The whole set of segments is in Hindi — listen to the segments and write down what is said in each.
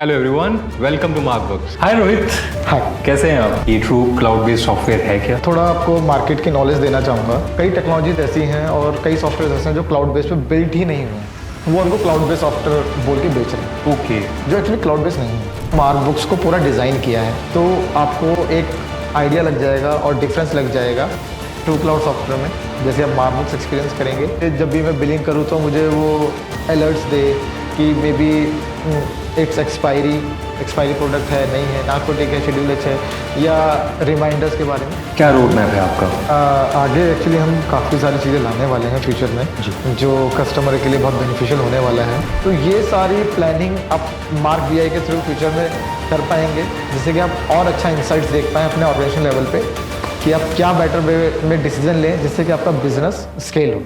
Hello everyone, welcome to Mark Books. Hi Rohit. Hi. कैसे हैं आप? ये ट्रू क्लाउड बेस्ड सॉफ्टवेयर है क्या? थोड़ा आपको मार्केट की नॉलेज देना चाहूँगा। कई टेक्नोलॉजीज ऐसी हैं और कई सॉफ्टवेयर ऐसे हैं जो क्लाउड बेस पे बिल्ट ही नहीं हुए हैं, वो उनको क्लाउड बेस सॉफ्टवेयर बोल के बेच रहे हैं। ओके। जो एक्चुअली क्लाउड बेस नहीं है। मार्क बुक्स को पूरा डिज़ाइन किया है तो आपको एक आइडिया लग जाएगा और डिफरेंस लग जाएगा ट्रू क्लाउड सॉफ्टवेयर में। जैसे आप मार्क बुक्स एक्सपीरियंस करेंगे, जब भी मैं बिलिंग करूँ तो मुझे वो अलर्ट्स दे कि may be it's expiry product है, नहीं है, नार्कोटिक है, शेड्यूल है, या रिमाइंडर्स के बारे में। क्या रोड मैप है आपका? आगे एक्चुअली हम काफ़ी सारी चीज़ें लाने वाले हैं फ्यूचर में जो कस्टमर के लिए बहुत बेनिफिशियल होने वाला है। तो ये सारी प्लानिंग आप मार्क बीआई के थ्रू फ्यूचर में कर पाएंगे, जिससे कि आप और अच्छा इंसाइट्स देख पाएँ अपने ऑपरेशन लेवल पे कि आप क्या बेटर वे में डिसीजन लें जिससे कि आपका बिजनेस स्केल हो।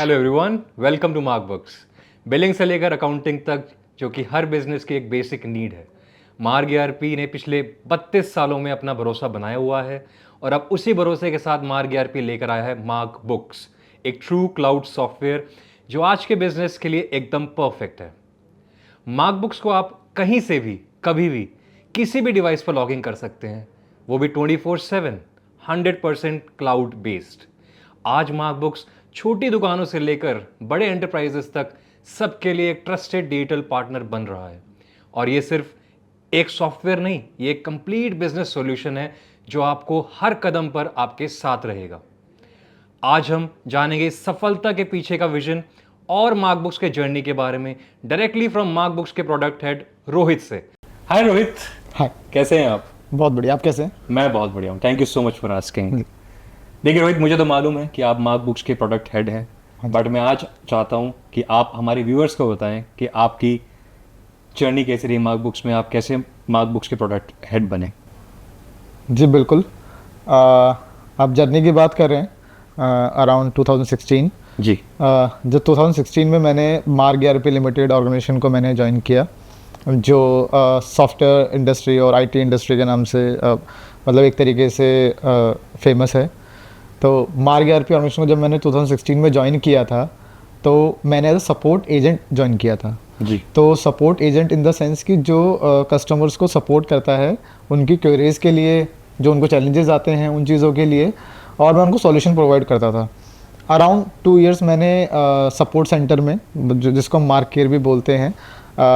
Hello everyone, welcome to Mark Books. Billing से लेकर अकाउंटिंग तक, जो कि हर बिजनेस की एक बेसिक नीड है, मार्क ईआरपी ने पिछले 32 सालों में अपना भरोसा बनाया हुआ है और अब उसी भरोसे के साथ मार्क ईआरपी लेकर आया है मार्क बुक्स, एक ट्रू क्लाउड सॉफ्टवेयर जो आज के बिजनेस के लिए एकदम परफेक्ट है। मार्क बुक्स को आप कहीं से भी, कभी भी, किसी भी डिवाइस पर लॉगिन कर सकते हैं, वो भी 24/7, 100% क्लाउड बेस्ड। आज मार्क बुक्स छोटी दुकानों से लेकर बड़े एंटरप्राइजेस तक सबके लिए एक ट्रस्टेड डिजिटल पार्टनर बन रहा है। और ये सिर्फ एक सॉफ्टवेयर नहीं, ये एक कंप्लीट बिजनेस सॉल्यूशन है जो आपको हर कदम पर आपके साथ रहेगा। आज हम जानेंगे सफलता के पीछे का विजन और मार्क बुक्स के जर्नी के बारे में डायरेक्टली फ्रॉम मार्क बुक्स के प्रोडक्ट हेड रोहित से। हाय रोहित। हाय। कैसे हैं आप? बहुत बढ़िया, आप कैसे हैं? मैं बहुत बढ़िया हूँ, thank you so much for asking. देखिए रोहित, मुझे तो मालूम है कि आप मार्क बुक्स के प्रोडक्ट हेड हैं, बट मैं आज चाहता हूँ कि आप हमारे व्यूअर्स को बताएं कि आपकी जर्नी कैसी रही मार्क बुक्स में, आप कैसे मार्क बुक्स के प्रोडक्ट हेड बने। जी बिल्कुल। आप जर्नी की बात कर रहे हैं अराउंड 2016। जी। जब 2016 में मैंने मार्क ईआरपी लिमिटेड ऑर्गेनाइजेशन को मैंने ज्वाइन किया, जो सॉफ्टवेयर इंडस्ट्री और आईटी इंडस्ट्री के नाम से मतलब एक तरीके से फेमस है। तो मार्क ईआरपी ऑर्गेनाइजेशन को जब मैंने 2016 में ज्वाइन किया था तो मैंने as a support agent join किया था। जी। तो support agent in the sense कि जो कस्टमर्स को सपोर्ट करता है उनकी क्वेरीज के लिए, जो उनको चैलेंजेस आते हैं उन चीज़ों के लिए, और मैं उनको सॉल्यूशन प्रोवाइड करता था। अराउंड 2 इयर्स मैंने सपोर्ट सेंटर में, जिसको हम मार्क केयर भी बोलते हैं,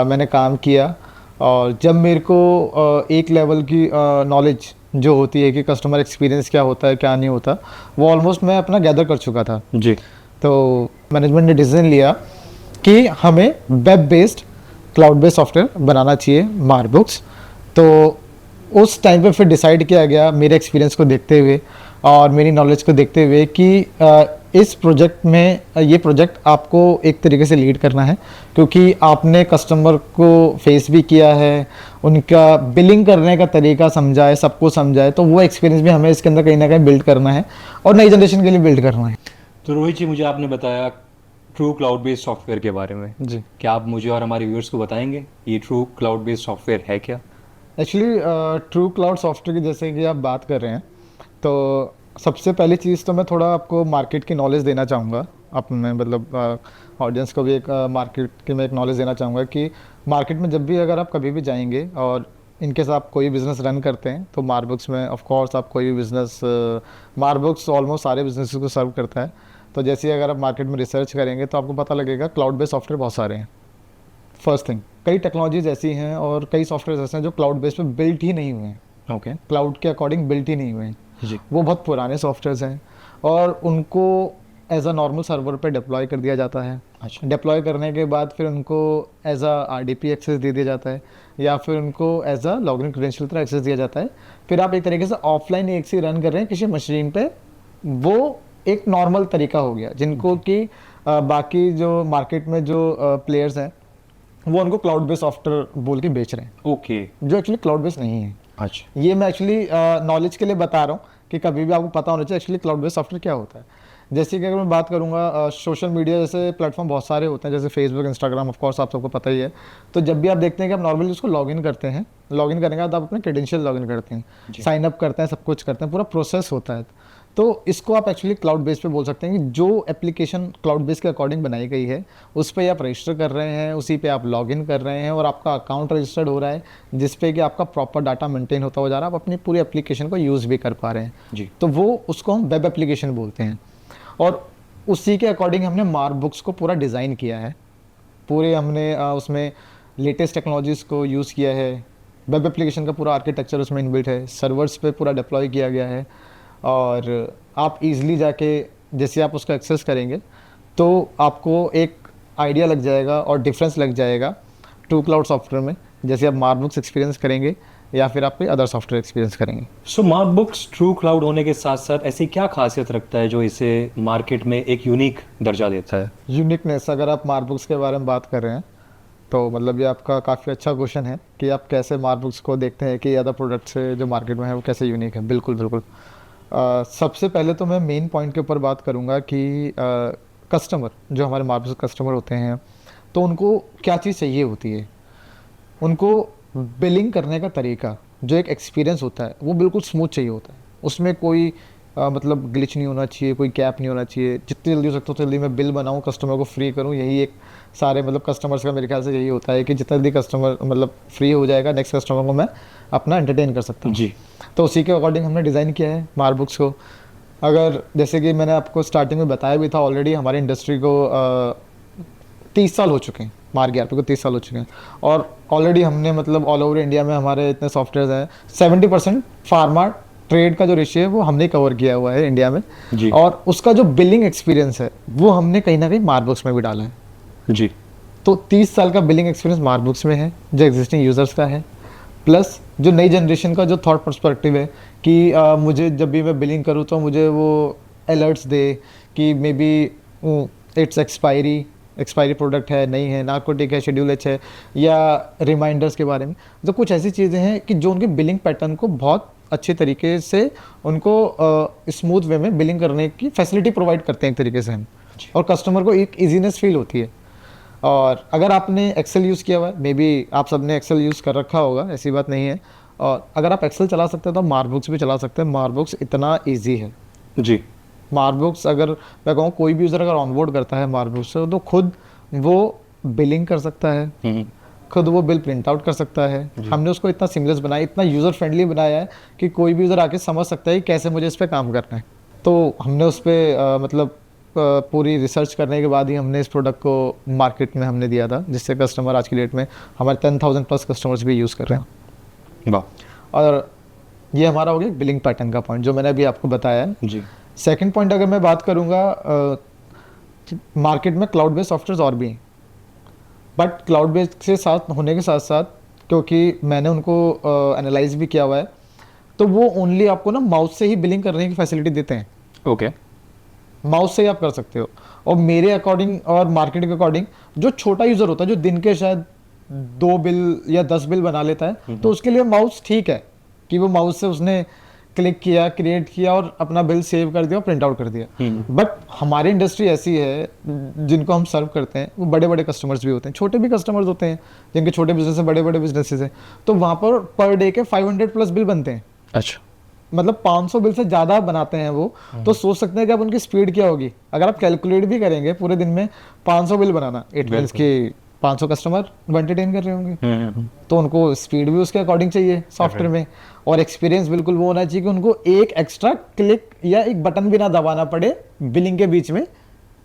मैंने काम किया। और जब मेरे को एक लेवल की नॉलेज जो होती है कि कस्टमर एक्सपीरियंस क्या होता है क्या नहीं होता, वो ऑलमोस्ट मैं अपना गैदर कर चुका था। जी। तो मैनेजमेंट ने डिसीजन लिया कि हमें web based cloud based software बनाना चाहिए मार्क बुक्स। तो उस टाइम पे फिर डिसाइड किया गया, मेरे एक्सपीरियंस को देखते हुए और मेरी नॉलेज को देखते हुए, कि इस प्रोजेक्ट में ये प्रोजेक्ट आपको एक तरीके से लीड करना है, क्योंकि आपने कस्टमर को फेस भी किया है, उनका बिलिंग करने का तरीका समझा है, सबको समझा है, तो वो एक्सपीरियंस भी हमें इसके अंदर कहीं ना कहीं बिल्ड करना है और नई जनरेशन के लिए बिल्ड करना है। तो रोहित जी, मुझे आपने बताया ट्रू क्लाउड बेस्ड सॉफ्टवेयर के बारे में। जी। क्या आप मुझे और हमारे व्यूअर्स को बताएंगे ये ट्रू क्लाउड बेस्ड सॉफ्टवेयर है क्या? एक्चुअली ट्रू क्लाउड सॉफ्टवेयर की जैसे कि आप बात कर रहे हैं, तो सबसे पहली चीज़ तो मैं थोड़ा आपको मार्केट की नॉलेज देना चाहूँगा। अपने मतलब ऑडियंस को भी एक मार्केट की मैं एक नॉलेज देना चाहूँगा कि मार्केट में जब भी अगर आप कभी भी जाएंगे और इनकेस आप कोई बिज़नेस रन करते हैं तो मार्क बुक्स में ऑफ कोर्स आप कोई भी बिज़नेस, मार्क बुक्स ऑलमोस्ट सारे बिजनेस को सर्व करता है। तो जैसे ही अगर आप मार्केट में रिसर्च करेंगे तो आपको पता लगेगा क्लाउड बेस्ड सॉफ्टवेयर बहुत सारे हैं। फर्स्ट थिंग, कई टेक्नोलॉजीज ऐसी हैं और कई सॉफ्टवेयर ऐसे हैं जो क्लाउड बेस्ड पे बिल्ट ही नहीं हुए हैं। ओके। क्लाउड के अकॉर्डिंग बिल्ट ही नहीं हुए हैं। जी। वो बहुत पुराने सॉफ्टवेयर्स हैं और उनको एज अ नॉर्मल सर्वर पे डिप्लॉय कर दिया जाता है। अच्छा। डिप्लॉय करने के बाद फिर उनको एज अ आरडीपी एक्सेस दे दिया जाता है, या फिर उनको एज अ लॉगिन क्रेडेंशियल तरह एक्सेस दिया जाता है। फिर आप एक तरीके से ऑफलाइन एक से रन कर रहे हैं किसी मशीन पे। वो एक नॉर्मल तरीका हो गया, जिनको कि बाकी जो मार्केट में जो प्लेयर्स हैं वो उनको क्लाउड बेस्ड सॉफ्टवेयर बोल के बेच रहे हैं। ओके। जो एक्चुअली क्लाउड बेस्ड नहीं है। अच्छा। ये मैं एक्चुअली नॉलेज के लिए बता रहा हूँ कि कभी भी आपको पता होना चाहिए एक्चुअली क्लाउड बेस्ड सॉफ्टवेयर क्या होता है। जैसे कि अगर मैं बात करूँगा, सोशल मीडिया जैसे प्लेटफॉर्म बहुत सारे होते हैं, जैसे फेसबुक, इंस्टाग्राम, ऑफ कोर्स आप सबको पता ही है। तो जब भी आप देखते हैं कि आप नॉर्मली उसको लॉगिन करते हैं, लॉगिन करने के बाद आप अपने क्रेडेंशियल लॉगिन करते हैं, साइन अप करते हैं, सब कुछ करते हैं, पूरा प्रोसेस होता है। तो इसको आप एक्चुअली क्लाउड बेस पे बोल सकते हैं कि जो एप्लीकेशन क्लाउड बेस के अकॉर्डिंग बनाई गई है उस पे आप रजिस्टर कर रहे हैं, उसी पे आप लॉगिन कर रहे हैं और आपका अकाउंट रजिस्टर्ड हो रहा है, जिस पे कि आपका प्रॉपर डाटा मेंटेन होता हुआ जा रहा है, आप अपनी पूरी एप्लीकेशन को यूज़ भी कर पा रहे हैं जी। तो वो उसको हम वेब एप्लीकेशन बोलते हैं। और उसी के अकॉर्डिंग हमने मार्क बुक्स को पूरा डिज़ाइन किया है, पूरे हमने उसमें लेटेस्ट टेक्नोलॉजीज़ को यूज़ किया है। वेब एप्लीकेशन का पूरा आर्किटेक्चर उसमें इनबिल्ट है, सर्वर्स पे पूरा डिप्लॉय किया गया है और आप इजीली जाके जैसे आप उसको एक्सेस करेंगे तो आपको एक आइडिया लग जाएगा और डिफरेंस लग जाएगा ट्रू क्लाउड सॉफ्टवेयर में, जैसे आप मार्क बुक्स एक्सपीरियंस करेंगे या फिर आप कोई अदर सॉफ्टवेयर एक्सपीरियंस करेंगे। सो मार्क बुक्स ट्रू क्लाउड होने के साथ साथ ऐसी क्या खासियत रखता है जो इसे मार्केट में एक यूनिक दर्जा देता है? यूनिकनेस, अगर आप मार्क बुक्स के बारे में बात कर रहे हैं तो मतलब ये आपका काफ़ी अच्छा क्वेश्चन है कि आप कैसे मार्क बुक्स को देखते हैं कि अदर प्रोडक्ट से जो मार्केट में है वो कैसे यूनिक है। बिल्कुल बिल्कुल। सबसे पहले तो मैं मेन पॉइंट के ऊपर बात करूँगा कि कस्टमर जो हमारे मार्क बुक्स कस्टमर होते हैं तो उनको क्या चीज़ चाहिए होती है। उनको बिलिंग करने का तरीका, जो एक एक्सपीरियंस होता है वो बिल्कुल स्मूथ चाहिए होता है, उसमें कोई मतलब ग्लिच नहीं होना चाहिए, कोई गैप नहीं होना चाहिए। जितनी जल्दी हो सकता है उतनी जल्दी मैं बिल बनाऊँ, कस्टमर को फ्री करूँ, यही एक सारे मतलब कस्टमर्स का मेरे ख्याल से यही होता है कि जितना जल्दी कस्टमर मतलब फ्री हो जाएगा नेक्स्ट कस्टमर को मैं अपना एंटरटेन कर सकता हूँ जी। तो उसी के अकॉर्डिंग हमने डिज़ाइन किया है मार्क बुक्स को। अगर जैसे कि मैंने आपको स्टार्टिंग में बताया भी था, ऑलरेडी हमारी इंडस्ट्री को 30 साल हो चुके हैं, मार्क ERP को 30 साल हो चुके हैं और ऑलरेडी हमने मतलब ऑल ओवर इंडिया में हमारे इतने सॉफ्टवेयर हैं, 70% फार्मा ट्रेड का जो रेशियो है वो हमने कवर किया हुआ है इंडिया में जी। और उसका जो बिलिंग एक्सपीरियंस है वो हमने कहीं ना कहीं मार्क बुक्स में भी डाला है। जी। तो 30 साल का बिलिंग एक्सपीरियंस मार्क बुक्स में है जो एग्जिस्टिंग यूजर्स का है, प्लस जो नई जनरेशन का जो थॉट पर्सपेक्टिव है कि मुझे जब भी मैं बिलिंग करूँ तो मुझे वो अलर्ट्स दे कि may be it's expiry product है, नहीं है, नार्कोटिक है, शेड्यूल एच है, या रिमाइंडर्स के बारे में। तो कुछ ऐसी चीज़ें हैं कि जो उनके बिलिंग पैटर्न को बहुत अच्छे तरीके से उनको स्मूथ वे में बिलिंग करने की फैसिलिटी प्रोवाइड करते हैं एक तरीके से हम, और कस्टमर को एक ईजीनेस फील होती है। और अगर आपने एक्सेल यूज़ किया हुआ है, मे बी आप सबने एक्सेल यूज़ कर रखा होगा, ऐसी बात नहीं है, और अगर आप एक्सेल चला सकते हैं तो मार्क बुक्स भी चला सकते हैं। मार्क बुक्स इतना ईजी है। जी। मार्क बुक्स अगर मैं कहूँ कोई भी यूज़र अगर ऑनबोर्ड करता है मार्क बुक्स से तो खुद वो बिलिंग कर सकता है, खुद वो बिल प्रिंट आउट कर सकता है। हमने उसको इतना सिमलेस बनाया, इतना यूज़र फ्रेंडली बनाया है कि कोई भी यूज़र आके समझ सकता है कि कैसे मुझे इस पर काम करना है। तो हमने उस पर मतलब पूरी रिसर्च करने के बाद ही हमने इस प्रोडक्ट को मार्केट में हमने दिया था, जिससे कस्टमर आज की डेट में हमारे 10,000+ कस्टमर्स भी यूज़ कर रहे हैं। वाह। और ये हमारा हो गया बिलिंग पैटर्न का पॉइंट जो मैंने अभी आपको बताया है। जी। सेकंड पॉइंट अगर मैं बात करूँगा, मार्केट में क्लाउड बेस्ड सॉफ्टवेयर और भी हैं, बट क्लाउड बेस्ड के साथ होने के साथ साथ क्योंकि मैंने उनको एनालाइज भी किया हुआ है, तो वो ओनली आपको ना माउस से ही बिलिंग करने की फैसिलिटी देते हैं। ओके। माउस से ही आप कर सकते हो। और मेरे अकॉर्डिंग और मार्केट के अकॉर्डिंग जो छोटा यूज़र होता है, जो दिन के शायद 2 बिल या 10 बिल बना लेता है, तो उसके लिए माउस ठीक है कि वो माउस से उसने क्लिक किया, क्रिएट किया और अपना बिल सेव कर दिया और प्रिंट आउट कर दिया। बट हमारी इंडस्ट्री ऐसी है, जिनको हम सर्व करते हैं वो बड़े बड़े कस्टमर्स भी होते हैं, छोटे भी कस्टमर्स होते हैं जिनके छोटे बिजनेस है, बड़े बड़े बिजनेसेस हैं, तो वहाँ पर डे के 500+ बिल बनते हैं। अच्छा। मतलब 500 बिल से ज़्यादा बनाते हैं वो। तो सोच सकते हैं कि अब उनकी स्पीड क्या होगी अगर आप कैलकुलेट भी करेंगे पूरे दिन में 500 बिल बनाना, इट मीन्स कि 500 कस्टमर वो एंटरटेन कर रहे होंगे। तो उनको स्पीड भी उसके अकॉर्डिंग चाहिए सॉफ्टवेयर में, और एक्सपीरियंस बिल्कुल वो होना चाहिए कि उनको एक एक्स्ट्रा क्लिक या एक बटन भी ना दबाना पड़े बिलिंग के बीच में,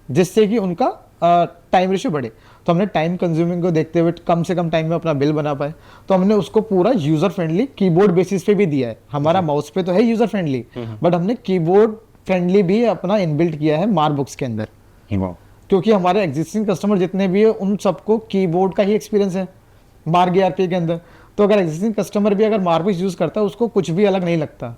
जिससे कि उनका टाइम रेशियो बढ़े। तो हमने टाइम कंज्यूमिंग को देखते हुए कम से कम टाइम में अपना बिल बना पाए, तो हमने उसको पूरा यूजर फ्रेंडली कीबोर्ड बेसिस पे भी दिया है। हमारा माउस पे तो है यूजर फ्रेंडली, बट हमने कीबोर्ड फ्रेंडली भी अपना इनबिल्ट किया है मार्क बुक्स के अंदर, क्योंकि हमारे एग्जिस्टिंग कस्टमर जितने भी है उन सबको कीबोर्ड का ही एक्सपीरियंस है मार्क ERP के अंदर। तो अगर एग्जिस्टिंग कस्टमर भी अगर मार्क बुक्स यूज करता है उसको कुछ भी अलग नहीं लगता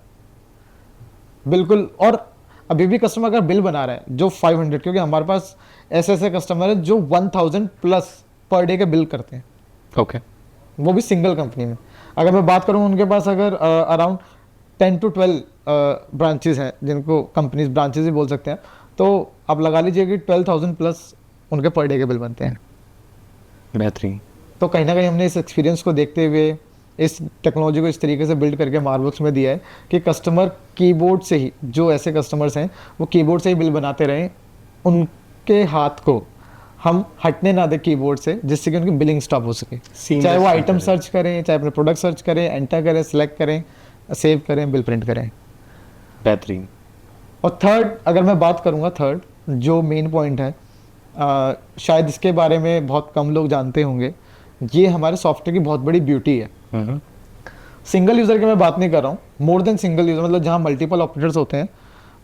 बिल्कुल। और अभी भी कस्टमर अगर बिल बना रहा है जो 500, क्योंकि हमारे पास ऐसे कस्टमर है जो 1000+ पर डे के बिल करते हैं। ओके। वो भी सिंगल कंपनी में। अगर मैं बात करूँ उनके पास अगर अराउंड 10 to 12 ब्रांचेज हैं, जिनको कंपनीज ब्रांचेज ही बोल सकते हैं, तो आप लगा लीजिए कि 12,000+ उनके पर डे के बिल बनते हैं। बेहतरीन। तो कहीं ना कहीं हमने इस एक्सपीरियंस को देखते हुए इस टेक्नोलॉजी को इस तरीके से बिल्ड करके मार्कबुक्स में दिया है कि कस्टमर कीबोर्ड से ही, जो ऐसे कस्टमर्स हैं वो कीबोर्ड से ही बिल बनाते रहें, उनके हाथ को हम हटने ना दें कीबोर्ड से, जिससे कि उनकी बिलिंग स्टॉप हो सके। चाहे वो आइटम सर्च करें, चाहे अपने प्रोडक्ट सर्च करें, एंटर करें, सिलेक्ट करें, सेव करें, बिल प्रिंट करें। बेहतरीन। और थर्ड, अगर मैं बात करूंगा, थर्ड जो मेन पॉइंट है, शायद इसके बारे में बहुत कम लोग जानते होंगे, ये हमारे सॉफ्टवेयर की बहुत बड़ी ब्यूटी है। सिंगल यूज़र की मैं बात नहीं कर रहा हूँ, मोर देन सिंगल यूज़र, मतलब जहाँ मल्टीपल ऑपरेटर्स होते हैं,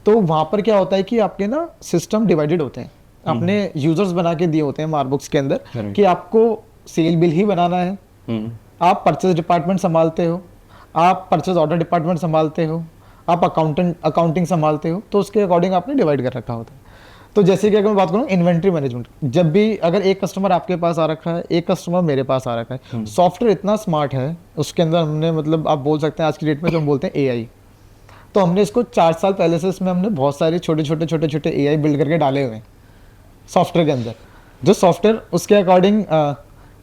तो वहाँ पर क्या होता है कि आपके ना सिस्टम डिवाइडेड होते हैं, आपने यूजर्स बना के दिए होते हैं मार्कबुक्स के अंदर कि आपको सेल बिल ही बनाना है, आप परचेज डिपार्टमेंट संभालते हो, आप परचेज ऑर्डर डिपार्टमेंट संभालते हो, आप अकाउंटिंग संभालते हो, तो उसके अकॉर्डिंग आपने डिवाइड कर रखा होता है। तो जैसे कि अगर मैं बात करूँ इन्वेंट्री मैनेजमेंट, जब भी अगर एक कस्टमर आपके पास आ रखा है, एक कस्टमर मेरे पास आ रखा है, सॉफ्टवेयर इतना स्मार्ट है, उसके अंदर हमने, मतलब आप बोल सकते हैं आज की डेट में जो हम बोलते हैं एआई, तो हमने इसको 4 साल पहले से इसमें हमने बहुत सारे छोटे छोटे एआई बिल्ड करके डाले हुए हैं सॉफ्टवेयर के अंदर। जो सॉफ्टवेयर उसके अकॉर्डिंग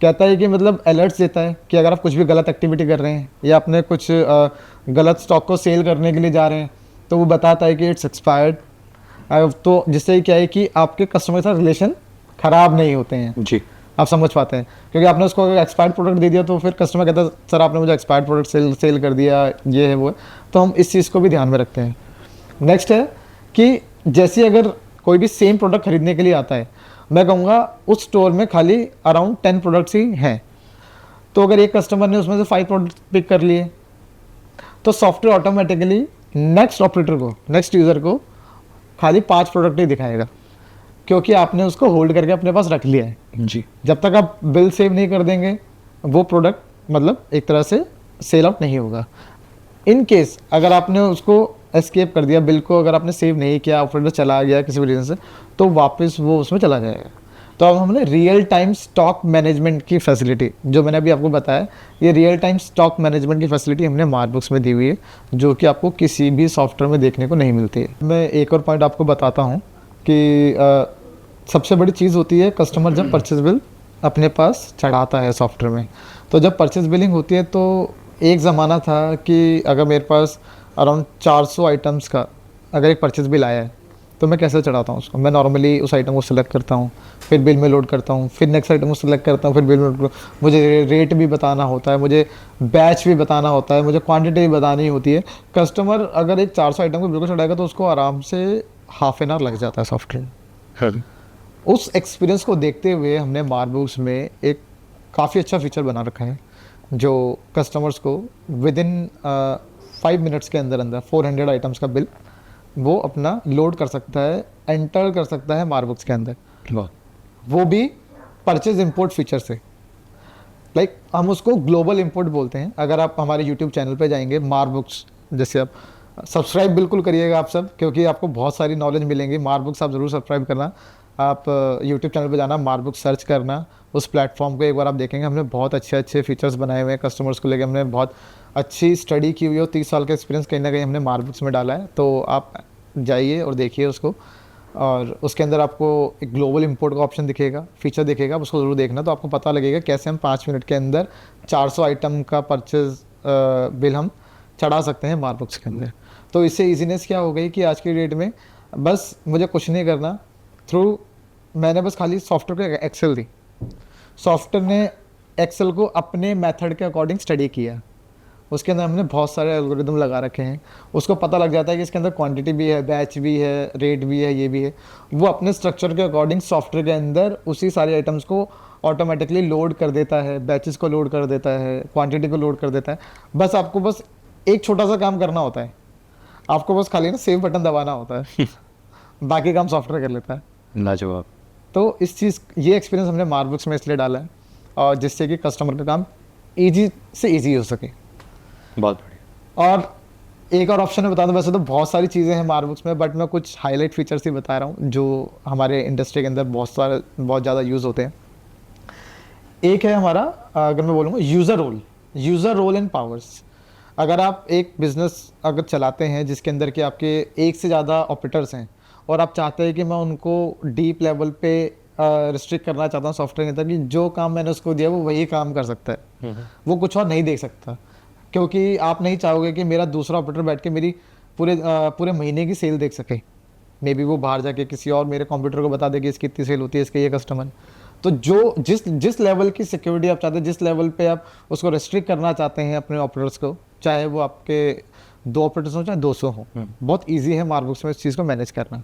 कहता है कि मतलब अलर्ट्स देता है कि अगर आप कुछ भी गलत एक्टिविटी कर रहे हैं या अपने कुछ गलत स्टॉक को सेल करने के लिए जा रहे हैं, तो वो बताता है कि इट्स एक्सपायर्ड। तो जिससे क्या है कि आपके कस्टमर के साथ रिलेशन ख़राब नहीं होते हैं जी। आप समझ पाते हैं, क्योंकि आपने उसको अगर एक्सपायर्ड प्रोडक्ट दे दिया तो फिर कस्टमर कहता है सर आपने मुझे एक्सपायर्ड प्रोडक्ट सेल कर दिया, ये है वो है। तो हम इस चीज़ को भी ध्यान में रखते हैं। नेक्स्ट है कि जैसे अगर कोई भी सेम प्रोडक्ट खरीदने के लिए आता है, मैं कहूँगा उस स्टोर में खाली अराउंड 10 प्रोडक्ट्स ही हैं, तो अगर एक कस्टमर ने उसमें से 5 प्रोडक्ट पिक कर लिए, तो सॉफ्टवेयर ऑटोमेटिकली नेक्स्ट ऑपरेटर को, नेक्स्ट यूज़र को खाली 5 प्रोडक्ट ही दिखाएगा, क्योंकि आपने उसको होल्ड करके अपने पास रख लिया है। जी। जब तक आप बिल सेव नहीं कर देंगे, वो प्रोडक्ट मतलब एक तरह से सेल आउट नहीं होगा। इन केस अगर आपने उसको एस्केप कर दिया, बिल को अगर आपने सेव नहीं किया, ऑपरेटर चला गया किसी भी रीज़न से, तो वापस वो उसमें चला जाएगा। तो अब हमने रियल टाइम स्टॉक मैनेजमेंट की फैसिलिटी, जो मैंने अभी आपको बताया, ये रियल टाइम स्टॉक मैनेजमेंट की फैसिलिटी हमने मार्कबुक्स में दी हुई है, जो कि आपको किसी भी सॉफ्टवेयर में देखने को नहीं मिलती है। मैं एक और पॉइंट आपको बताता हूँ कि सबसे बड़ी चीज़ होती है कस्टमर जब परचेज बिल अपने पास चढ़ाता है सॉफ्टवेयर में। तो जब परचेज बिलिंग होती है, तो एक ज़माना था कि अगर मेरे पास अराउंड 400 आइटम्स का अगर एक परचेज बिल आया है, तो मैं कैसे चढ़ाता हूँ उसको। मैं नॉर्मली उस आइटम को सिलेक्ट करता हूँ, फिर बिल में लोड करता हूँ, फिर नेक्स्ट आइटम को सिलेक्ट करता हूँ, फिर बिल में लोड करता हूँ। मुझे रेट भी बताना होता है, मुझे बैच भी बताना होता है, मुझे क्वांटिटी भी बतानी होती है। कस्टमर अगर एक 400 आइटम को बिल्कुल चढ़ाएगा तो उसको आराम से हाफ एन आवर लग जाता है सॉफ्टवेयर। उस एक्सपीरियंस को देखते हुए हमने मार्कबुक्स में एक काफ़ी अच्छा फीचर बना रखा है, जो कस्टमर्स को विद इन 5 मिनट्स के अंदर अंदर 400 आइटम्स का बिल वो अपना लोड कर सकता है, एंटर कर सकता है मार्कबुक्स के अंदर, वो भी परचेज इंपोर्ट फीचर से। लाइक हम उसको ग्लोबल इंपोर्ट बोलते हैं। अगर आप हमारे यूट्यूब चैनल पे जाएंगे, मार्कबुक्स, जैसे आप सब्सक्राइब बिल्कुल करिएगा आप सब, क्योंकि आपको बहुत सारी नॉलेज मिलेंगी। मार्कबुक्स आप ज़रूर सब्सक्राइब करना, आप यूट्यूब चैनल पे जाना, मार्कबुक सर्च करना, उस प्लेटफॉर्म को एक बार आप देखेंगे। हमने बहुत अच्छे फीचर्स बनाए हुए हैं कस्टमर्स को लेकर, हमने बहुत अच्छी स्टडी की हुई है, 30 साल का एक्सपीरियंस कहीं ना कहीं हमने मार्कबुक्स में डाला है। तो आप जाइए और देखिए उसको, और उसके अंदर आपको एक ग्लोबल इंपोर्ट का ऑप्शन दिखेगा, फीचर दिखेगा, उसको ज़रूर देखना, तो आपको पता लगेगा कैसे हम 5 मिनट के अंदर 400 आइटम का परचेज बिल हम चढ़ा सकते हैं मार्कबुक्स के अंदर। तो इससे ईजीनेस क्या हो गई कि आज की डेट में बस मुझे कुछ नहीं करना, थ्रू मैंने बस खाली सॉफ्टवेयर को एक्सेल दी, सॉफ्टवेयर ने एक्सेल को अपने मेथड के अकॉर्डिंग स्टडी किया, उसके अंदर हमने बहुत सारे एल्गोरिदम लगा रखे हैं, उसको पता लग जाता है कि इसके अंदर क्वांटिटी भी है, बैच भी है, रेट भी है, ये भी है। वो अपने स्ट्रक्चर के अकॉर्डिंग सॉफ्टवेयर के अंदर उसी सारे आइटम्स को ऑटोमेटिकली लोड कर देता है, बैचेस को लोड कर देता है, क्वांटिटी को लोड कर देता है। बस आपको बस एक छोटा सा काम करना होता है, आपको बस खाली ना सेव बटन दबाना होता है बाकी काम सॉफ्टवेयर कर लेता है। लाजवाब। तो इस चीज़, ये एक्सपीरियंस हमने मार्कबुक्स में इसलिए डाला है, और जिससे कि कस्टमर का काम ईजी से ईजी हो सके। बहुत बढ़िया। और एक और ऑप्शन में बता दूं, वैसे तो बहुत सारी चीज़ें हैं मार्कबुक्स में, बट मैं कुछ हाईलाइट फीचर्स ही बता रहा हूँ जो हमारे इंडस्ट्री के अंदर बहुत ज़्यादा यूज़ होते हैं। एक है हमारा, अगर मैं बोलूँगा यूज़र रोल एंड पावर्स। अगर आप एक बिज़नेस अगर चलाते हैं जिसके अंदर कि आपके एक से ज़्यादा ऑपरेटर्स हैं, और आप चाहते हैं कि मैं उनको डीप लेवल पे रिस्ट्रिक्ट करना चाहता हूँ सॉफ्टवेयर के अंदर कि जो काम मैंने उसको दिया वो वही काम कर सकता है, वो कुछ और नहीं देख सकता। क्योंकि आप नहीं चाहोगे कि मेरा दूसरा ऑपरेटर बैठ के मेरी पूरे महीने की सेल देख सके। मे बी वो बाहर जाके किसी और मेरे कंप्यूटर को बता दे कि इसकी इतनी सेल होती है, इसके ये कस्टमर। तो जो जिस लेवल की सिक्योरिटी आप चाहते हैं, जिस लेवल पे आप उसको रेस्ट्रिक्ट करना चाहते हैं अपने ऑपरेटर्स को, चाहे वो आपके 2 ऑपरेटर्स हो चाहे 200 हो, बहुत ईजी है मार्कबुक्स में इस चीज़ को मैनेज करना।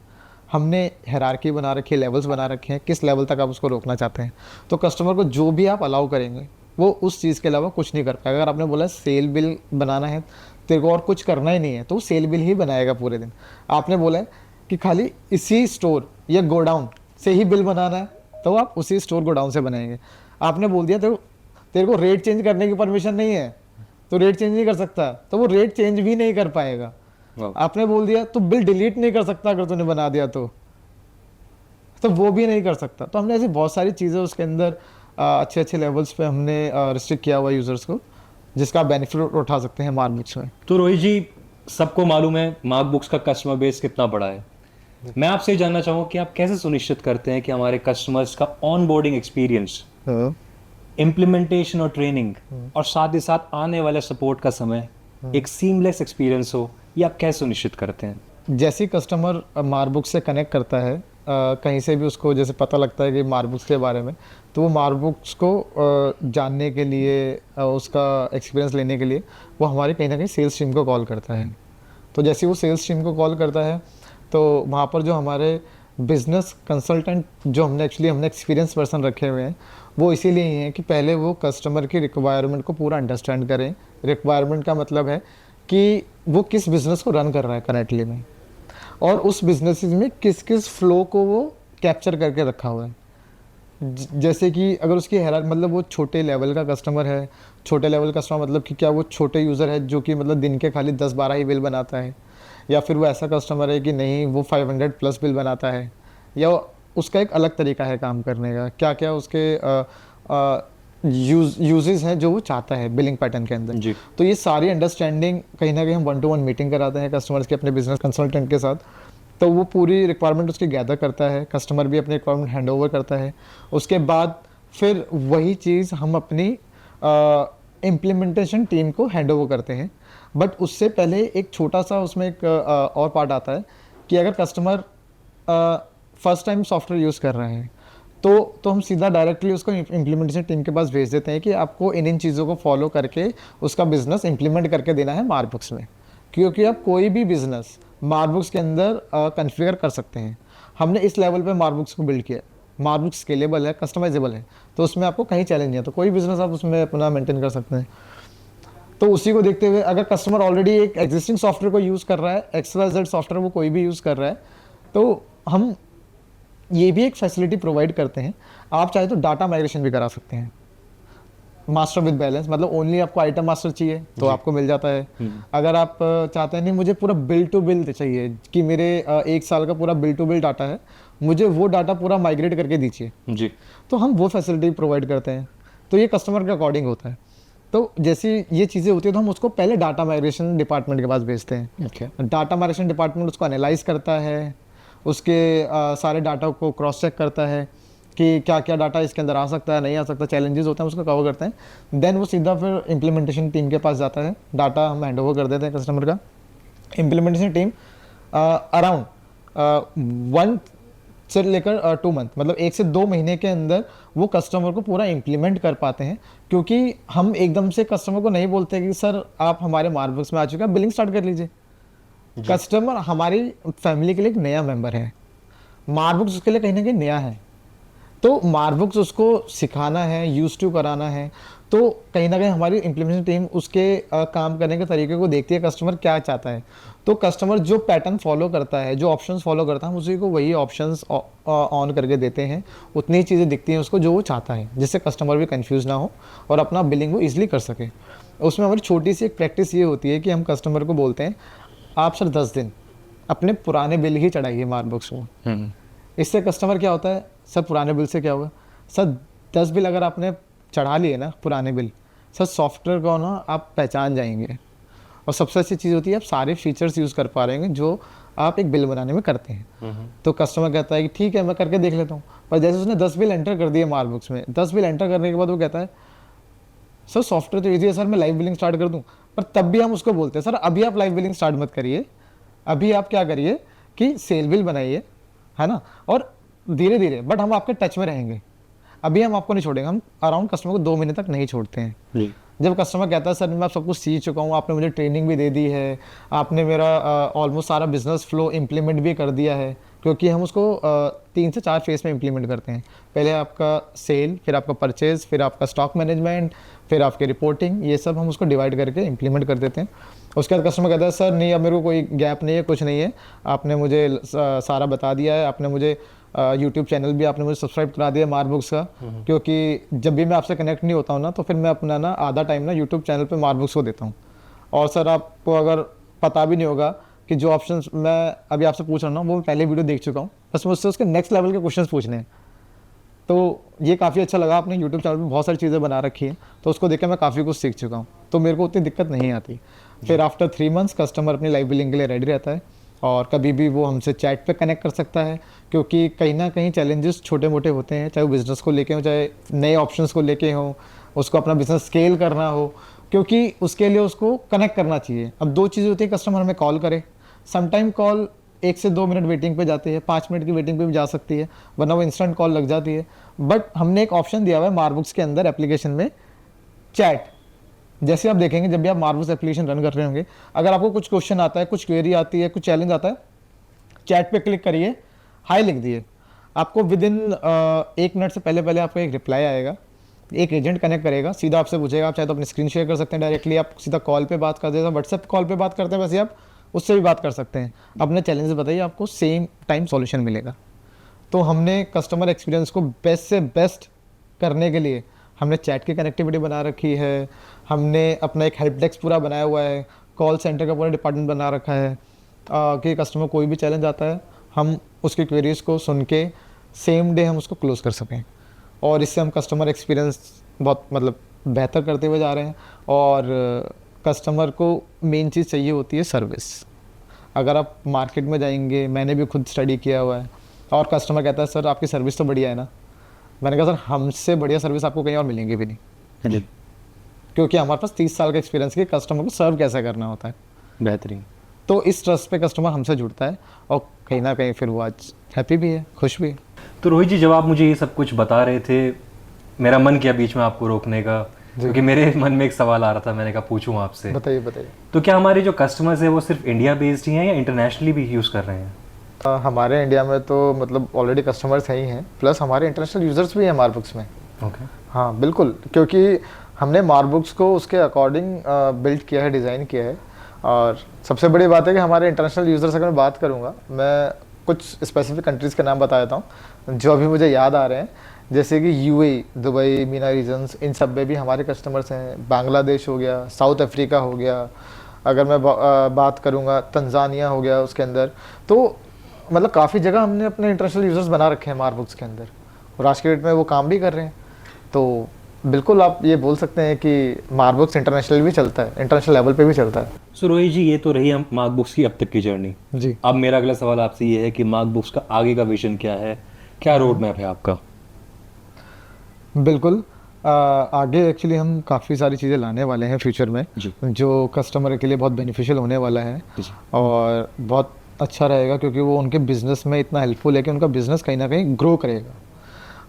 हमने हायरार्की बना रखी है, लेवल्स बना रखे हैं, किस लेवल तक आप उसको रोकना चाहते हैं। तो कस्टमर को जो भी आप अलाउ करेंगे वो उस चीज़ के अलावा कुछ नहीं कर पाएगा। अगर आपने बोला सेल बिल बनाना है, तेरे को और कुछ करना ही नहीं है, तो वो सेल बिल ही बनाएगा पूरे दिन। आपने बोला है कि खाली इसी स्टोर या गोडाउन से ही बिल बनाना है, तो आप उसी स्टोर गोडाउन से बनाएंगे। आपने बोल दिया तेरे को रेट चेंज करने की परमिशन नहीं है, तो रेट चेंज नहीं कर सकता, तो वो रेट चेंज भी नहीं कर पाएगा। आपने बोल दिया तो बिल डिलीट नहीं कर सकता, अगर तूने बना दिया तो वो भी नहीं कर सकता। तो हमने ऐसी बहुत सारी चीज़ें उसके अंदर अच्छे लेवल्स पे हमने रिस्ट्रिक्ट किया हुआ यूज़र्स को, जिसका बेनिफिट उठा सकते हैं मार्कबुक्स में। तो रोहित जी, सबको मालूम है मार्कबुक्स का कस्टमर बेस कितना बड़ा है। मैं आपसे जानना चाहूँगा कि आप कैसे सुनिश्चित करते हैं कि हमारे कस्टमर्स का ऑन बोर्डिंग एक्सपीरियंस, इम्प्लीमेंटेशन और ट्रेनिंग और साथ ही साथ आने वाले सपोर्ट का समय एक सीमलेस एक्सपीरियंस हो, ये आप कैसे सुनिश्चित करते हैं? जैसे कस्टमर मार्कबुक्स से कनेक्ट करता है, कहीं से भी उसको जैसे पता लगता है कि मार्कबुक्स के बारे में, तो वो मार्कबुक्स को जानने के लिए, उसका एक्सपीरियंस लेने के लिए वो हमारे कहीं ना कहीं सेल्स टीम को कॉल करता है। तो जैसे वो सेल्स टीम को कॉल करता है, तो वहाँ पर जो हमारे बिजनेस कंसल्टेंट जो हमने एक्सपीरियंस पर्सन रखे हुए हैं, वो इसीलिए ही हैं कि पहले वो कस्टमर की रिक्वायरमेंट को पूरा अंडरस्टैंड करें। रिक्वायरमेंट का मतलब है कि वो किस बिज़नेस को रन कर रहा है करेंटली में, और उस बिजनेस में किस किस फ्लो को वो कैप्चर करके रखा हुआ है। जैसे कि अगर उसकी मतलब वो छोटे लेवल का कस्टमर है, छोटे लेवल कस्टमर मतलब कि क्या वो छोटे यूज़र है जो कि मतलब दिन के खाली 10-12 ही बिल बनाता है, या फिर वो ऐसा कस्टमर है कि नहीं वो 500 प्लस बिल बनाता है, या उसका एक अलग तरीका है काम करने का, क्या क्या उसके यूजेस हैं जो वो चाहता है बिलिंग पैटर्न के अंदर जी। तो ये सारी अंडरस्टैंडिंग कहीं ना कहीं हम 1-to-1 मीटिंग कराते हैं कस्टमर्स के अपने बिजनेस कंसल्टेंट के साथ। तो वो पूरी रिक्वायरमेंट उसकी गैदर करता है, कस्टमर भी अपनी रिक्वायरमेंट हैंड ओवर करता है। उसके बाद फिर वही चीज़ हम अपनी इम्प्लीमेंटेशन टीम को हैंड ओवर करते हैं। बट उससे पहले एक छोटा सा उसमें एक और पार्ट आता है कि अगर customer first time software use कर रहे हैं तो हम सीधा डायरेक्टली उसको इम्प्लीमेंटेशन टीम के पास भेज देते हैं कि आपको इन चीज़ों को फॉलो करके उसका बिजनेस इम्प्लीमेंट करके देना है मार्कबुक्स में, क्योंकि आप कोई भी बिजनेस मार्कबुक्स के अंदर कॉन्फ़िगर कर सकते हैं। हमने इस लेवल पे मार्कबुक्स को बिल्ड किया, मार्कबुक स्केलेबल है, कस्टमाइजेबल है, तो उसमें आपको कहीं चैलेंज नहीं है, तो कोई बिजनेस आप उसमें अपना मेंटेन कर सकते हैं। तो उसी को देखते हुए अगर कस्टमर ऑलरेडी एक एग्जिस्टिंग सॉफ्टवेयर को यूज़ कर रहा है, XYZ सॉफ्टवेयर वो कोई भी यूज़ कर रहा है, तो हम ये भी एक फैसिलिटी प्रोवाइड करते हैं। आप चाहे तो डाटा माइग्रेशन भी करा सकते हैं, मास्टर विद बैलेंस, मतलब ओनली आपको आइटम मास्टर चाहिए तो आपको मिल जाता है। अगर आप चाहते हैं नहीं मुझे पूरा बिल टू बिल चाहिए कि मेरे 1 साल का पूरा बिल टू बिल डाटा है, मुझे वो डाटा पूरा माइग्रेट करके दीजिए जी। तो हम वो फैसिलिटी प्रोवाइड करते हैं। तो ये कस्टमर के अकॉर्डिंग होता है। तो जैसी ये चीज़ें होती है तो हम उसको पहले डाटा माइग्रेशन डिपार्टमेंट के पास भेजते हैं। ओके। डाटा माइग्रेशन डिपार्टमेंट उसको एनालाइज करता है, उसके सारे डाटा को क्रॉस चेक करता है कि क्या क्या डाटा इसके अंदर आ सकता है, नहीं आ सकता, चैलेंजेस होते हैं उसको कवर करते हैं। देन वो सीधा फिर इम्प्लीमेंटेशन टीम के पास जाता है, डाटा हम हैंड ओवर कर देते हैं कस्टमर का। इम्प्लीमेंटेशन टीम अराउंड 1 से लेकर 2 मंथ, मतलब 1 से 2 महीने के अंदर वो कस्टमर को पूरा इम्प्लीमेंट कर पाते हैं, क्योंकि हम एकदम से कस्टमर को नहीं बोलते कि सर आप हमारे मार्कबुक्स में आ चुके हैं, बिलिंग स्टार्ट कर लीजिए। कस्टमर हमारी फैमिली के लिए एक नया मेंबर है, मार्कबुक्स उसके लिए कहीं ना कहीं नया है, तो मार्कबुक्स उसको सिखाना है, यूज टू कराना है। तो कहीं ना कहीं हमारी इम्प्लीमेंटेशन टीम उसके काम करने के तरीके को देखती है, कस्टमर क्या चाहता है। तो कस्टमर जो पैटर्न फॉलो करता है, जो ऑप्शंस फॉलो करता है, हम उसी को वही ऑप्शंस ऑन करके देते हैं। उतनी चीज़ें दिखती हैं उसको जो वो चाहता है, जिससे कस्टमर भी कंफ्यूज ना हो और अपना बिलिंग वो ईजिली कर सके। उसमें हमारी छोटी सी एक प्रैक्टिस ये होती है कि हम कस्टमर को बोलते हैं आप सर 10 दिन अपने पुराने बिल ही चढ़ाइए मार्कबुक्स में। इससे कस्टमर क्या होता है, सर पुराने बिल से क्या होगा, सर 10 बिल अगर आपने चढ़ा लिए ना पुराने बिल, सर सॉफ्टवेयर को ना आप पहचान जाएंगे। और सबसे अच्छी चीज़ होती है आप सारे फीचर्स यूज़ कर पा रहे हैं जो आप एक बिल बनाने में करते हैं। तो कस्टमर कहता है कि ठीक है मैं करके देख लेता हूँ, पर जैसे उसने 10 बिल एंटर कर दिए मार्कबुक्स में, 10 बिल एंटर करने के बाद वो कहता है सर सॉफ्टवेयर तो ईजी है सर, मैं लाइव बिलिंग स्टार्ट कर दूं। पर तब भी हम उसको बोलते हैं सर अभी आप लाइव बिलिंग स्टार्ट मत करिए, अभी आप क्या करिए कि सेल बिल बनाइए, है ना, और धीरे धीरे बट हम आपके टच में रहेंगे, अभी हम आपको नहीं छोड़ेंगे। हम अराउंड कस्टमर को 2 महीने तक नहीं छोड़ते हैं। जी। जब कस्टमर कहता है सर मैं सब कुछ सीख चुका हूँ, आपने मुझे ट्रेनिंग भी दे दी है, आपने मेरा ऑलमोस्ट सारा बिजनेस फ्लो इम्प्लीमेंट भी कर दिया है, क्योंकि हम उसको 3 से 4 फेज में इम्प्लीमेंट करते हैं। पहले आपका सेल, फिर आपका परचेज, फिर आपका स्टॉक मैनेजमेंट, फिर आपकी रिपोर्टिंग, ये सब हम उसको डिवाइड करके इम्प्लीमेंट कर देते हैं। उसके बाद कस्टमर कहता है सर नहीं अब मेरे को कोई गैप नहीं है, कुछ नहीं है, आपने मुझे सारा बता दिया है, आपने मुझे यूट्यूब चैनल भी आपने मुझे सब्सक्राइब करा दिया मार्कबुक्स का, क्योंकि जब भी मैं आपसे कनेक्ट नहीं होता हूँ ना तो फिर मैं अपना ना आधा टाइम ना यूट्यूब चैनल पे मार्कबुक्स को देता हूँ। और सर आपको अगर पता भी नहीं होगा कि जो ऑप्शंस मैं अभी आपसे पूछ रहा हूँ वो मैं पहले वीडियो देख चुका हूँ, बस मुझसे उसके नेक्स्ट लेवल के क्वेश्चंस पूछने हैं। तो ये काफ़ी अच्छा लगा, आपने यूट्यूब चैनल पर बहुत सारी चीज़ें बना रखी हैं, तो उसको देख के मैं काफ़ी कुछ सीख चुका हूँ, तो मेरे को उतनी दिक्कत नहीं आती। फिर आफ्टर 3 मंथ्स कस्टमर अपनी लाइव बिलिंग के लिए रेडी रहता है और कभी भी वो हमसे चैट पे कनेक्ट कर सकता है, क्योंकि कहीं ना कहीं चैलेंजेस छोटे मोटे होते हैं, चाहे वो बिज़नेस को लेके हो, चाहे नए ऑप्शंस को लेके हो, उसको अपना बिज़नेस स्केल करना हो, क्योंकि उसके लिए उसको कनेक्ट करना चाहिए। अब 2 चीज़ें होती है, कस्टमर हमें कॉल करे, समटाइम कॉल 1 से 2 मिनट वेटिंग पे जाती है, 5 मिनट की वेटिंग पे भी जा सकती है, वरना वो इंस्टेंट कॉल लग जाती है। बट हमने एक ऑप्शन दिया हुआ है मार्कबुक्स के अंदर एप्लीकेशन में, चैट। जैसे आप देखेंगे जब भी आप मार्कबुक्स एप्लीकेशन रन कर रहे होंगे, अगर आपको कुछ क्वेश्चन आता है, कुछ क्वेरी आती है, कुछ चैलेंज आता है, चैट पे क्लिक करिए, हाई लिख दिए, आपको विद इन 1 मिनट से पहले पहले आपको एक रिप्लाई आएगा, एक एजेंट कनेक्ट करेगा, सीधा आपसे पूछेगा, आप चाहे तो अपनी स्क्रीन शेयर कर सकते हैं डायरेक्टली, आप सीधा कॉल पे बात कर देगा, व्हाट्सएप कॉल पे बात करते हैं वैसे आप उससे भी बात कर सकते हैं, अपने चैलेंज बताइए, आपको सेम टाइम सॉल्यूशन मिलेगा। तो हमने कस्टमर एक्सपीरियंस को बेस्ट से बेस्ट करने के लिए हमने चैट की कनेक्टिविटी बना रखी है, हमने अपना एक हेल्प डेस्क पूरा बनाया हुआ है, कॉल सेंटर का पूरा डिपार्टमेंट बना रखा है कि कस्टमर कोई भी चैलेंज आता है हम उसकी क्वेरीज को सुन के सेम डे हम उसको क्लोज कर सकें, और इससे हम कस्टमर एक्सपीरियंस बहुत मतलब बेहतर करते हुए जा रहे हैं। और कस्टमर को मेन चीज़ चाहिए होती है सर्विस। अगर आप मार्केट में जाएंगे, मैंने भी खुद स्टडी किया हुआ है, और कस्टमर कहता है सर आपकी सर्विस तो बढ़िया है ना, मैंने कहा सर हमसे बढ़िया सर्विस आपको कहीं और मिलेंगी भी नहीं, क्योंकि हमारे पास 30 साल का एक्सपीरियंस है कस्टमर को सर्व कैसे करना होता है। बेहतरीन। तो इस ट्रस्ट पे कस्टमर हमसे जुड़ता है और कहीं ना कहीं फिर वो आज हैप्पी भी है, खुश भी है। तो रोहित जी जब आप मुझे ये सब कुछ बता रहे थे, मेरा मन किया बीच में आपको रोकने का, क्योंकि मेरे मन में एक सवाल आ रहा था, मैंने कहा पूछूं आपसे। बताइए बताइए। तो क्या हमारे जो कस्टमर्स हैं वो सिर्फ इंडिया बेस्ड ही हैं या इंटरनेशनली भी यूज़ कर रहे हैं? हमारे इंडिया में तो मतलब ऑलरेडी कस्टमर्स हैं ही हैं, प्लस हमारे इंटरनेशनल यूज़र्स भी हैं मार्कबुक्स में। ओके। हाँ बिल्कुल, क्योंकि हमने मार्कबुक्स को उसके अकॉर्डिंग बिल्ड किया है, डिज़ाइन किया है। और सबसे बड़ी बात है कि हमारे इंटरनेशनल यूज़र्स अगर मैं बात करूँगा, मैं कुछ स्पेसिफिक कंट्रीज़ के नाम बता देता हूँ जो अभी मुझे याद आ रहे हैं, जैसे कि यूएई, दुबई, मीना रीजन्स, इन सब में भी हमारे कस्टमर्स हैं। बांग्लादेश हो गया, साउथ अफ्रीका हो गया, अगर मैं बात करूँगा तंजानिया हो गया उसके अंदर। तो मतलब काफ़ी जगह हमने अपने इंटरनेशनल यूज़र्स बना रखे हैं मार्कबुक्स के अंदर, और आज के डेट में वो काम भी कर रहे हैं। तो बिल्कुल आप ये बोल सकते हैं कि मार्कबुक्स इंटरनेशनल भी चलता है, इंटरनेशनल लेवल पे भी चलता है। सो रोहित जी ये तो रही हम मार्कबुक्स की अब तक की जर्नी। जी। अब मेरा अगला सवाल आपसे ये है कि मार्कबुक्स का आगे का विजन क्या है, क्या रोड मैप है आपका? बिल्कुल, आगे एक्चुअली हम काफ़ी सारी चीज़ें लाने वाले हैं फ्यूचर में जी। जो कस्टमर के लिए बहुत बेनिफिशियल होने वाला है जी। और बहुत अच्छा रहेगा, क्योंकि वो उनके बिज़नेस में इतना हेल्पफुल है कि उनका बिज़नेस कहीं ना कहीं ग्रो करेगा।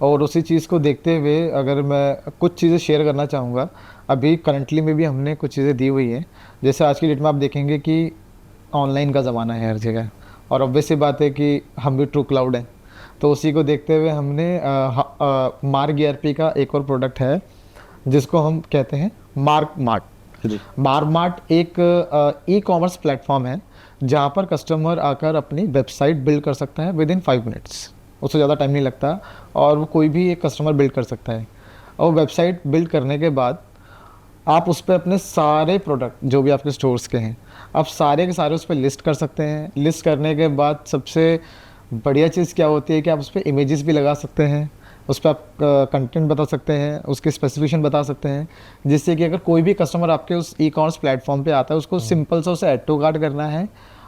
और उसी चीज़ को देखते हुए अगर मैं कुछ चीज़ें शेयर करना चाहूँगा, अभी करंटली में भी हमने कुछ चीज़ें दी हुई हैं। जैसे आज की डेट में आप देखेंगे कि ऑनलाइन का ज़माना है हर जगह, और ऑब्वियस सी बात है कि हम भी ट्रू क्लाउड हैं, तो उसी को देखते हुए हमने मार्क ERP का एक और प्रोडक्ट है जिसको हम कहते हैं मार्क मार्ट। मार्क मार्ट एक ई-कॉमर्स प्लेटफॉर्म है जहाँ पर कस्टमर आकर अपनी वेबसाइट बिल्ड कर सकता है विद इन 5 मिनट्स, उससे ज़्यादा टाइम नहीं लगता, और वो कोई भी एक कस्टमर बिल्ड कर सकता है। और वेबसाइट बिल्ड करने के बाद आप उस पर अपने सारे प्रोडक्ट जो भी आपके स्टोर्स के हैं, आप सारे के सारे उस पर लिस्ट कर सकते हैं। लिस्ट करने के बाद सबसे बढ़िया चीज़ क्या होती है कि आप उस पर इमेजेस भी लगा सकते हैं, उस पर आप कंटेंट बता सकते हैं, उसके स्पेसिफिकेशन बता सकते हैं, जिससे कि अगर कोई भी कस्टमर आपके उस ई-कॉमर्स प्लेटफॉर्म पे आता है, उसको सिंपल सा उसे ऐड टू कार्ट करना है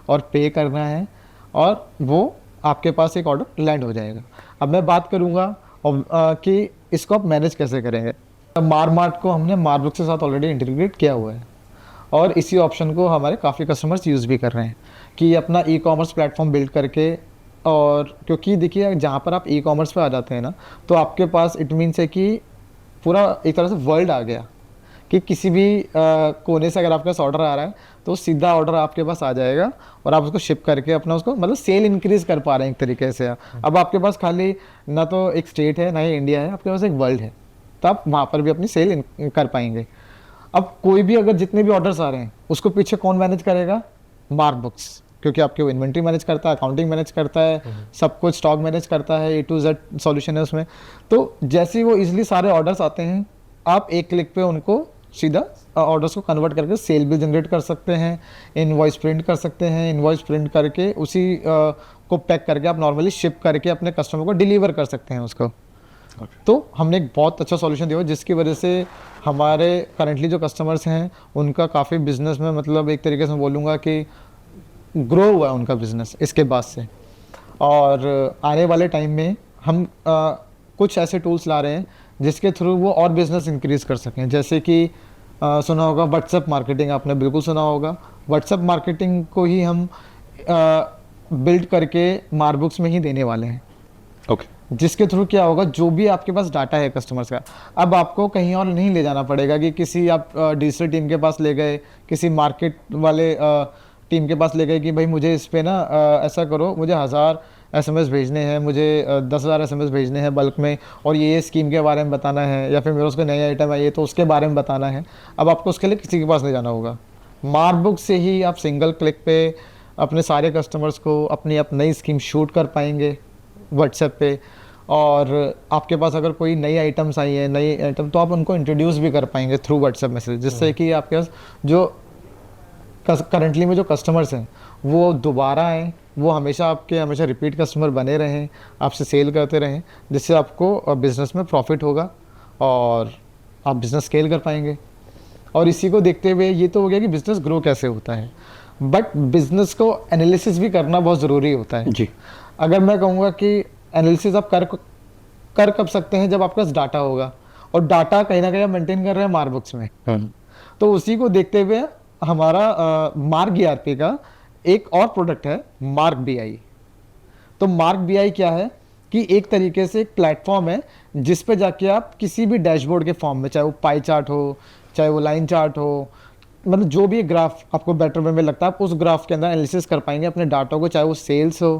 और पे करना है, और वो आपके पास एक ऑर्डर लैंड हो जाएगा। अब मैं बात करूँगा कि इसको आप मैनेज कैसे करेंगे। मार्ट को हमने मार्कबुक के साथ ऑलरेडी इंटीग्रेट किया हुआ है और इसी ऑप्शन को हमारे काफ़ी कस्टमर्स यूज़ भी कर रहे हैं कि अपना ई कॉमर्स प्लेटफॉर्म बिल्ड करके। और क्योंकि देखिए जहाँ पर आप ई कॉमर्स पे आ जाते हैं ना, तो आपके पास इट मीन्स है कि पूरा एक तरह से वर्ल्ड आ गया कि किसी भी कोने से अगर आपके पास ऑर्डर आ रहा है तो सीधा ऑर्डर आपके पास आ जाएगा और आप उसको शिप करके अपना उसको मतलब सेल इंक्रीज कर पा रहे हैं एक तरीके से। अब आपके पास खाली ना तो एक स्टेट है ना ही इंडिया है, आपके पास एक वर्ल्ड है, तो आप वहाँ पर भी अपनी सेल कर पाएंगे। अब कोई भी अगर जितने भी ऑर्डर्स आ रहे हैं उसको पीछे कौन मैनेज करेगा? मार्कबुक्स, क्योंकि आपके वो इन्वेंट्री मैनेज करता है, अकाउंटिंग मैनेज करता है, सब कुछ स्टॉक मैनेज करता है, A to Z सॉल्यूशन है उसमें। तो जैसे ही वो इजीली सारे ऑर्डर्स आते हैं, आप एक क्लिक पे उनको सीधा ऑर्डर्स को कन्वर्ट करके सेल भी जनरेट कर सकते हैं, इनवॉइस प्रिंट कर सकते हैं, इनवॉइस प्रिंट करके उसी को पैक करके आप नॉर्मली शिप करके अपने कस्टमर को डिलीवर कर सकते हैं उसको। तो हमने एक बहुत अच्छा सॉल्यूशन दिया जिसकी वजह से हमारे करंटली जो कस्टमर्स हैं उनका काफ़ी बिजनेस में मतलब एक तरीके से बोलूँगा कि ग्रो हुआ है उनका बिजनेस इसके बाद से। और आने वाले टाइम में हम कुछ ऐसे टूल्स ला रहे हैं जिसके थ्रू वो और बिजनेस इंक्रीज कर सकें। जैसे कि सुना होगा व्हाट्सएप मार्केटिंग, आपने बिल्कुल सुना होगा। व्हाट्सएप मार्केटिंग को ही हम बिल्ड करके मार्कबुक्स में ही देने वाले हैं। ओके। जिसके थ्रू क्या होगा, जो भी आपके पास डाटा है कस्टमर्स का, अब आपको कहीं और नहीं ले जाना पड़ेगा कि किसी आप डिजिटल टीम के पास ले गए, किसी मार्केट वाले टीम के पास ले गए कि भाई मुझे इस पे ना ऐसा करो, मुझे 1000 SMS भेजने हैं, मुझे 10,000 SMS भेजने हैं बल्क में, और ये स्कीम के बारे में बताना है, या फिर मेरे उसको नई आइटम है ये तो उसके बारे में बताना है। अब आपको उसके लिए किसी के पास नहीं जाना होगा। मार्कबुक से ही आप सिंगल क्लिक पे अपने सारे कस्टमर्स को अपनी नई स्कीम शूट कर पाएंगे व्हाट्सएप पे। और आपके पास अगर कोई नई आइटम्स आई है, नई आइटम, तो आप उनको इंट्रोड्यूस भी कर पाएंगे थ्रू व्हाट्सएप मैसेज, जिससे कि आपके पास जो करंटली में जो कस्टमर्स हैं वो दोबारा आएँ, वो हमेशा रिपीट कस्टमर बने रहें, आपसे सेल करते रहें, जिससे आपको बिज़नेस में प्रॉफिट होगा और आप बिज़नेस स्केल कर पाएंगे। और इसी को देखते हुए ये तो हो गया कि बिज़नेस ग्रो कैसे होता है, बट बिज़नेस को एनालिसिस भी करना बहुत ज़रूरी होता है जी। अगर मैं कहूँगा कि एनालिसिस आप कर कब सकते हैं, जब आपके पास डाटा होगा, और डाटा कहीं ना कहीं मेंटेन कर रहे हैं मार्कबुक्स में। तो उसी को देखते हुए हमारा मार्क ERP का एक और प्रोडक्ट है मार्क BI। तो मार्क BI क्या है कि एक तरीके से एक प्लेटफॉर्म है जिस पे जाके आप किसी भी डैशबोर्ड के फॉर्म में, चाहे वो पाई चार्ट हो, चाहे वो लाइन चार्ट हो, मतलब जो भी ग्राफ आपको बेटर वे में लगता है, आप उस ग्राफ के अंदर एनालिसिस कर पाएंगे अपने डाटा को, चाहे वो सेल्स हो,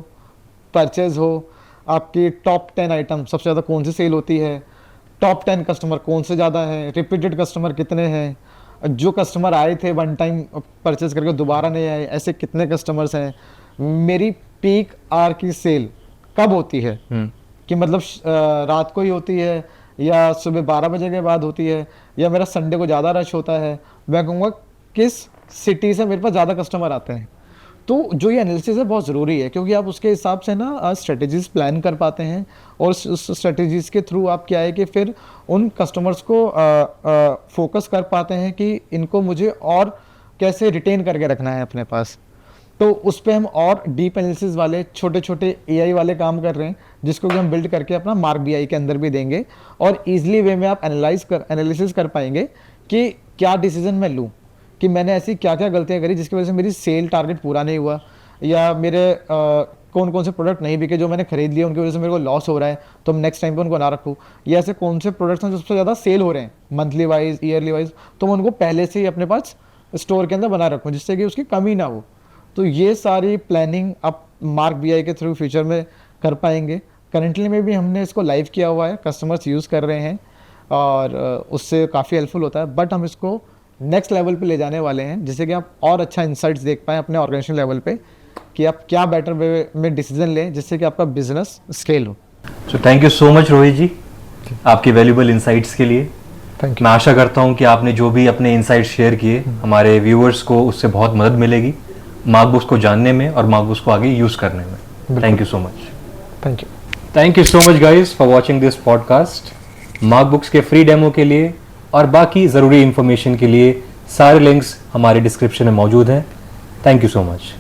परचेज हो, आपकी टॉप 10 आइटम सबसे ज़्यादा कौन सी सेल होती है, टॉप 10 कस्टमर कौन से ज़्यादा हैं, रिपीटेड कस्टमर कितने हैं, जो कस्टमर आए थे वन टाइम परचेज करके दोबारा नहीं आए, ऐसे कितने कस्टमर्स हैं, मेरी पीक आवर की सेल कब होती है, कि मतलब रात को ही होती है या सुबह 12 बजे के बाद होती है, या मेरा संडे को ज़्यादा रश होता है, मैं कहूँगा किस सिटी से मेरे पास ज़्यादा कस्टमर आते हैं। तो जो ये एनालिसिस है बहुत ज़रूरी है, क्योंकि आप उसके हिसाब से ना स्ट्रेटजीज प्लान कर पाते हैं, और उस स्ट्रेटजीज के थ्रू आप क्या है कि फिर उन कस्टमर्स को फोकस कर पाते हैं कि इनको मुझे और कैसे रिटेन करके रखना है अपने पास। तो उस पर हम और डीप एनालिसिस वाले छोटे छोटे AI वाले काम कर रहे हैं, जिसको कि हम बिल्ड करके अपना मार्क BI के अंदर भी देंगे, और ईजिली वे में आप एनालिसिस कर पाएंगे कि क्या डिसीजन मैं लूँ, कि मैंने ऐसी क्या क्या गलतियाँ करी जिसकी वजह से मेरी सेल टारगेट पूरा नहीं हुआ, या मेरे कौन कौन से प्रोडक्ट नहीं बिके जो मैंने खरीद लिए उनकी वजह से मेरे को लॉस हो रहा है, तो मैं नेक्स्ट टाइम पे उनको ना रखूँ, या ऐसे कौन से प्रोडक्ट्स हैं जो सबसे ज़्यादा सेल हो रहे हैं मंथली वाइज, ईयरली वाइज, तो मैं उनको पहले से ही अपने पास स्टोर के अंदर बना रखूँ जिससे कि उसकी कमी ना हो। तो ये सारी प्लानिंग आप मार्क BI के थ्रू फ्यूचर में कर पाएंगे। करेंटली में भी हमने इसको लाइव किया हुआ है, कस्टमर्स यूज़ कर रहे हैं और उससे काफ़ी हेल्पफुल होता है, बट हम इसको नेक्स्ट लेवल पे ले जाने वाले हैं, जिससे कि आप और अच्छा इंसाइट्स देख पाएँ अपने ऑर्गेनाइजेशन लेवल पे कि आप क्या बेटर वे में डिसीजन लें जिससे कि आपका बिजनेस स्केल हो। So thank you so much Rohit ji आपके वैल्यूबल इंसाइट्स के लिए। Thank you. मैं आशा करता हूं कि आपने जो भी अपने इंसाइट्स शेयर किए हमारे व्यूअर्स को उससे बहुत मदद मिलेगी मार्कबुक्स को जानने में और मार्कबुक्स को आगे यूज़ करने में। Thank you so much. Thank you. Thank you so much guys for watching this podcast. Mark Books के फ्री डेमो के लिए और बाकी ज़रूरी इन्फॉर्मेशन के लिए सारे लिंक्स हमारे डिस्क्रिप्शन में मौजूद हैं। Thank you so much.